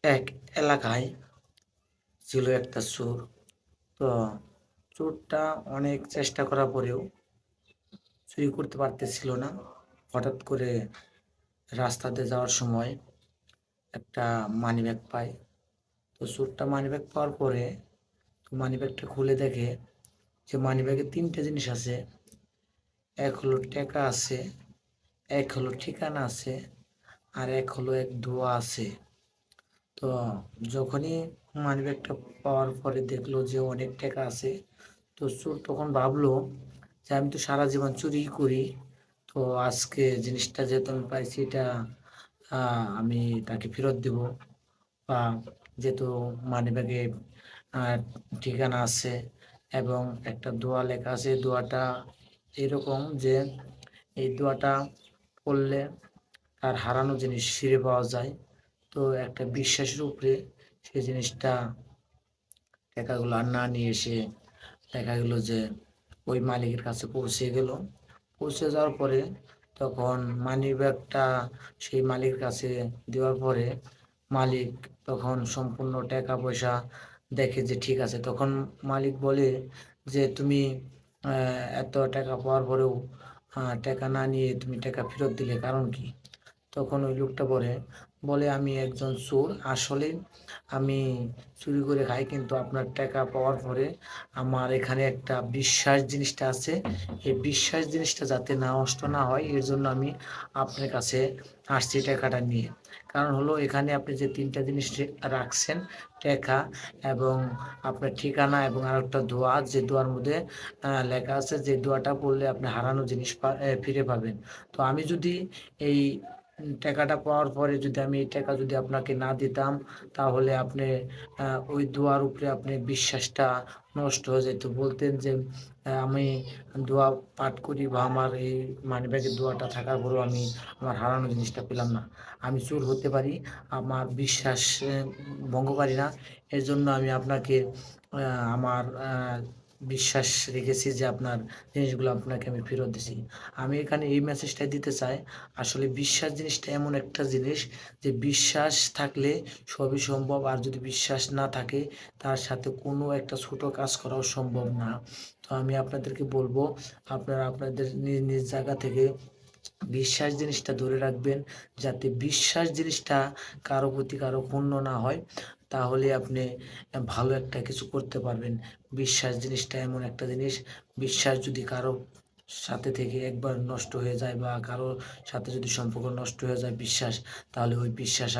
এক এলাকায় ছিল একটা চোর। তো চোরটা অনেক চেষ্টা করার পরেও চুরি করতে পারতেছিল না। হঠাৎ করে রাস্তাতে যাওয়ার সময় একটা মানিব্যাগ পায়। তো চোরটা মানিব্যাগ পাওয়ার পরে মানিব্যাগটা খুলে দেখে যে মানিব্যাগে ৩টে জিনিস আছে। এক হলো টাকা আছে, এক হলো ঠিকানা আছে, আর এক হলো এক দোয়া আছে। তো যখনই মানিব্যাগটা পাওয়ার পরে দেখলো যে অনেক টাকা আছে, তো চোর তখন ভাবলো যে আমি তো সারা জীবন চুরি করি, তো আজকে জিনিসটা যেহেতু আমি পাইছি এটা আমি তাকে ফেরত দেব। বা যেহেতু মানিব্যাগে আহ, ঠিকানা আছে এবং একটা দোয়া লেখা আছে, দোয়াটা এরকম যে এই দোয়াটা পড়লে তার হারানো জিনিস ফিরে পাওয়া যায়। তো একটা বিশ্বাসের উপরে সেই জিনিসটা টাকাগুলো আর না নিয়ে এসে দেখা গেল যে ওই মালিকের কাছে পৌঁছে গেল। পৌঁছে যাওয়ার পরে তখন মানি ব্যাগটা সেই মালিকের কাছে দেওয়ার পরে মালিক তখন সম্পূর্ণ টাকা পয়সা দেখে যে ঠিক আছে। তখন মালিক বলে যে তুমি এত টাকা পাওয়ার পরেও টাকা না নিয়ে তুমি টাকা ফেরত দিলে কারণ কি? তখন ওই লোকটা বলে আমি একজন চোর আসলে, আমি চুরি করে খাই, কিন্তু আপনার টাকা পাওয়ার পরে আমার এখানে একটা বিশ্বাস জিনিসটা আছে। এই বিশ্বাস জিনিসটা যাতে না নষ্ট না হয় এর জন্য আমি আপনার কাছে আসছি টাকাটা নিয়ে। কারণ হলো এখানে আপনি যে ৩টা জিনিস রাখছেন, টাকা এবং আপনার ঠিকানা এবং আরেকটা দোয়া, যে দোয়ার মধ্যে লেখা আছে যে দোয়াটা পড়লে আপনি হারানো জিনিস ফিরে পাবেন। তো আমি যদি এই টাকাটা পাওয়ার পরে যদি আমি এই টাকা যদি আপনাকে না দিতাম, তাহলে আপনি ওই দোয়ার উপরে আপনি বিশ্বাসটা নষ্ট হয়ে যেত। বলতেন যে আমি দোয়া পাঠ করি বা আমার এই মানিব্যাগের দোয়াটা থাকার পরেও আমি আমার হারানো জিনিসটা পেলাম না। আমি চোর হতে পারি, আমার বিশ্বাস ভঙ্গ করি না। এর জন্য আমি আপনাকে আমার বিশ্বাস রেখেছি যে আপনার জিনিসগুলো আপনাকে আমি ফেরত দিছি। আমি এখানে এই মেসেজটাই দিতে চাই, আসলে বিশ্বাস জিনিসটা এমন একটা জিনিস যে বিশ্বাস থাকলে সবই সম্ভব, আর যদি বিশ্বাস না থাকে তার সাথে কোনো একটা ছোট কাজ করাও সম্ভব না। তো আমি আপনাদেরকে বলবো আপনারা আপনাদের নিজ নিজ জায়গা থেকে বিশ্বাস জিনিসটা ধরে রাখবেন, যাতে বিশ্বাস জিনিসটা কারো প্রতি কারো ক্ষুণ্ণ না হয়। তাহলে আপনি ভালো একটা কিছু করতে পারবেন। বিশ্বাস জিনিসটা এমন একটা জিনিস, বিশ্বাস যদি কারো সাথে থেকে একবার নষ্ট হয়ে যায় বা কারো সাথে যদি সম্পর্ক নষ্ট হয়ে যায় বিশ্বাস, তাহলে ওই বিশ্বাস আর